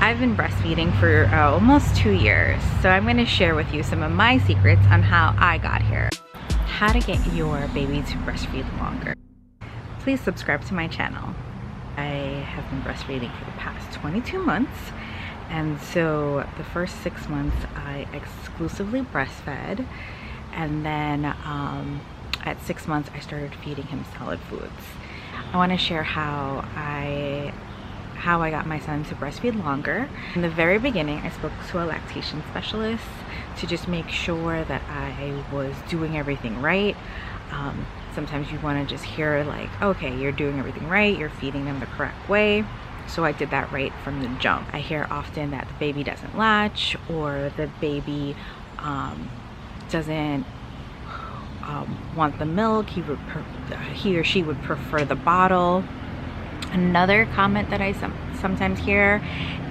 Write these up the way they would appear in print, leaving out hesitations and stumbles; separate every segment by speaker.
Speaker 1: I've been breastfeeding for almost 2 years, so I'm going to share with you some of my secrets on how I got here. How to get your baby to breastfeed longer. Please subscribe to my channel. I have been breastfeeding for the past 22 months, and so the first 6 months I exclusively breastfed, and then at 6 months I started feeding him solid foods. I want to share how I got my son to breastfeed longer. In the very beginning, I spoke to a lactation specialist to just make sure that I was doing everything right. Sometimes you want to just hear like, okay, you're doing everything right, you're feeding them the correct way. So I did that right from the jump. I hear often that the baby doesn't latch, or the baby doesn't want the milk. He or she would prefer the bottle. Another comment that I sometimes hear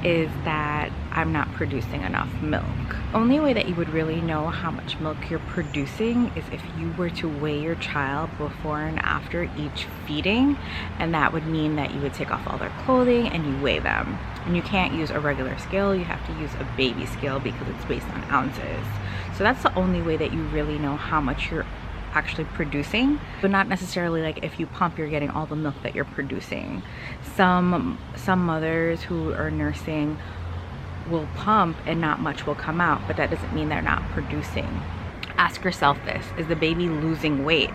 Speaker 1: is that I'm not producing enough milk. Only way that you would really know how much milk you're producing is if you were to weigh your child before and after each feeding, and that would mean that you would take off all their clothing and you weigh them. And you can't use a regular scale, you have to use a baby scale because it's based on ounces. So that's the only way that you really know how much you're actually producing, but not necessarily like if you pump you're getting all the milk that you're producing. Some mothers who are nursing will pump and not much will come out, but that doesn't mean they're not producing. Ask yourself this: is the baby losing weight?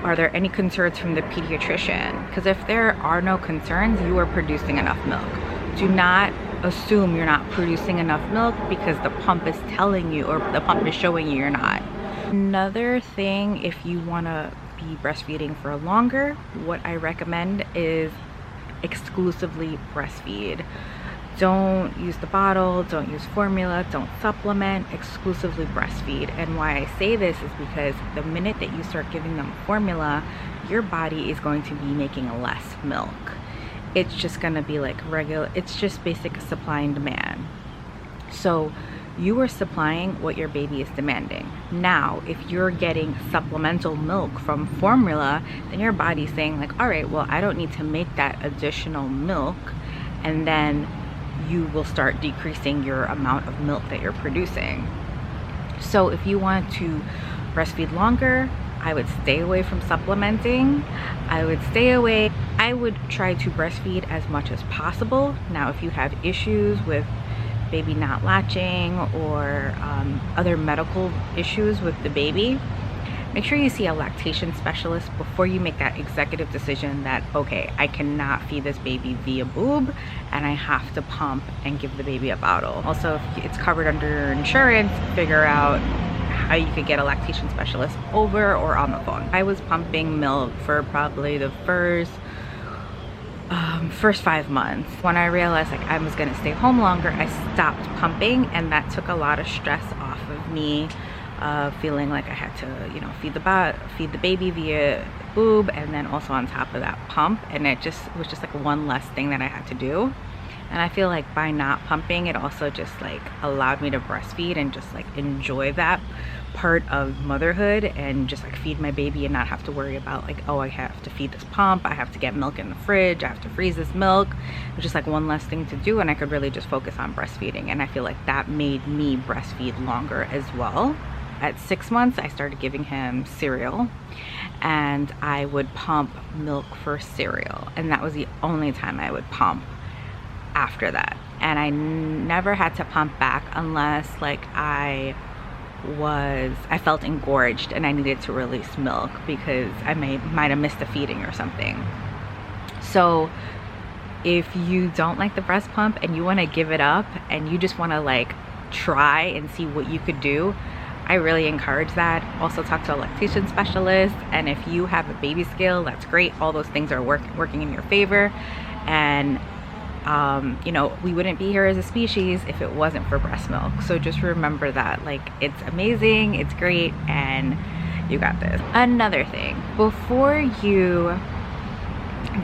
Speaker 1: Are there any concerns from the pediatrician? Because if there are no concerns, you are producing enough milk. Do not assume you're not producing enough milk because the pump is telling you, or the pump is showing you you're not. Another thing, if you want to be breastfeeding for longer, what I recommend is exclusively breastfeed. Don't use the bottle, don't use formula, don't supplement, exclusively breastfeed. And why I say this is because the minute that you start giving them formula, your body is going to be making less milk. It's just going to be like regular, it's just basic supply and demand. So you are supplying what your baby is demanding. Now, if you're getting supplemental milk from formula, then your body's saying like, all right, well, I don't need to make that additional milk, and then you will start decreasing your amount of milk that you're producing. So if you want to breastfeed longer, I would stay away from supplementing. I would try to breastfeed as much as possible. Now, if you have issues with baby not latching or other medical issues with the baby, make sure you see a lactation specialist before you make that executive decision that, okay, I cannot feed this baby via boob and I have to pump and give the baby a bottle. Also, if it's covered under your insurance, figure out how you could get a lactation specialist over or on the phone. I was pumping milk for probably the first 5 months. When I realized like I was gonna stay home longer, I stopped pumping, and that took a lot of stress off of me, feeling like I had to, you know, feed the baby via boob, and then also on top of that pump, and it was just like one less thing that I had to do. And I feel like by not pumping, it also just like allowed me to breastfeed and just like enjoy that part of motherhood and just like feed my baby and not have to worry about like, oh, I have to feed this pump, I have to get milk in the fridge, I have to freeze this milk. It was just like one less thing to do, and I could really just focus on breastfeeding. And I feel like that made me breastfeed longer as well. At 6 months, I started giving him cereal, and I would pump milk for cereal, and that was the only time I would pump after that. And I never had to pump back unless like I felt engorged and I needed to release milk because I might have missed a feeding or something. So if you don't like the breast pump and you want to give it up and you just want to like try and see what you could do, I really encourage that. Also talk to a lactation specialist, and if you have a baby scale, that's great. All those things are working in your favor. And you know, we wouldn't be here as a species if it wasn't for breast milk. So just remember that, like, it's amazing, it's great, and you got this. Another thing, before you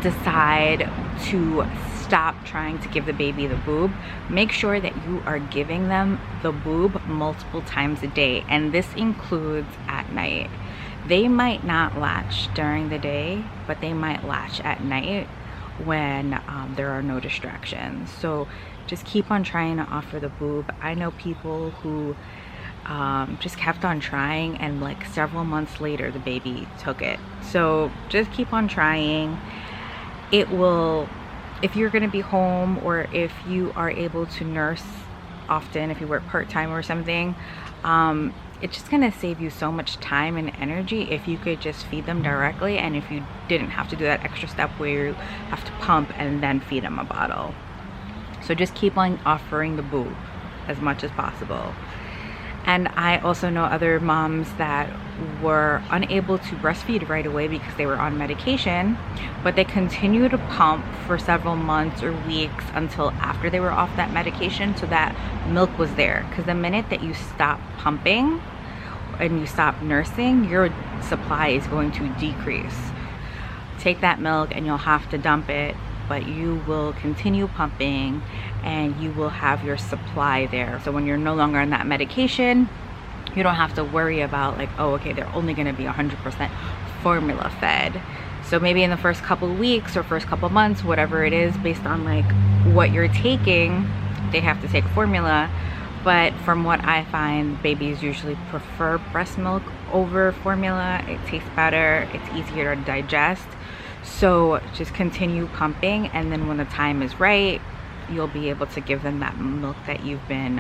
Speaker 1: decide to stop trying to give the baby the boob, make sure that you are giving them the boob multiple times a day, and this includes at night. They might not latch during the day, but they might latch at night when there are no distractions. So just keep on trying to offer the boob. I know people who just kept on trying, and like several months later the baby took it. So just keep on trying. It will, if you're going to be home, or if you are able to nurse often, if you work part-time or something, it's just going to save you so much time and energy if you could just feed them directly, and if you didn't have to do that extra step where you have to pump and then feed them a bottle. So just keep on offering the boob as much as possible. And I also know other moms that were unable to breastfeed right away because they were on medication, but they continued to pump for several months or weeks until after they were off that medication, so that milk was there. Because the minute that you stop pumping and you stop nursing, your supply is going to decrease. Take that milk and you'll have to dump it, but you will continue pumping and you will have your supply there. So when you're no longer on that medication, you don't have to worry about like, oh, okay, they're only gonna be 100% formula fed. So maybe in the first couple of weeks or first couple of months, whatever it is, based on like what you're taking, they have to take formula. But from what I find, babies usually prefer breast milk over formula. It tastes better, it's easier to digest. So just continue pumping, and then when the time is right, you'll be able to give them that milk that you've been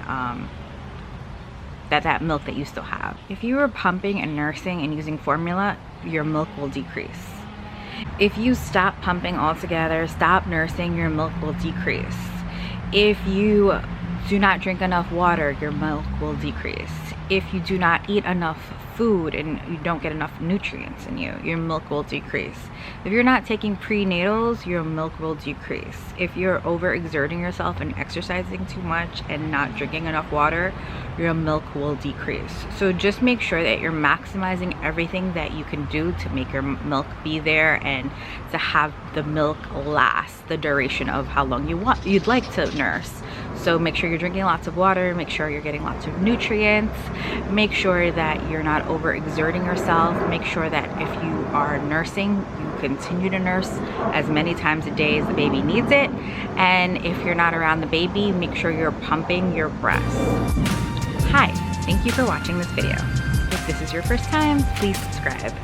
Speaker 1: that milk that you still have. If you are pumping and nursing and using formula, your milk will decrease. If you stop pumping altogether, stop nursing, your milk will decrease. If you do not drink enough water, your milk will decrease. If you do not eat enough food and you don't get enough nutrients in you, your milk will decrease. If you're not taking prenatals, your milk will decrease. If you're overexerting yourself and exercising too much and not drinking enough water, your milk will decrease. So just make sure that you're maximizing everything that you can do to make your milk be there and to have the milk last the duration of how long you'd like to nurse. So make sure you're drinking lots of water, make sure you're getting lots of nutrients, make sure that you're not overexerting yourself, make sure that if you are nursing, you continue to nurse as many times a day as the baby needs it. And if you're not around the baby, make sure you're pumping your breast. Hi, thank you for watching this video. If this is your first time, please subscribe.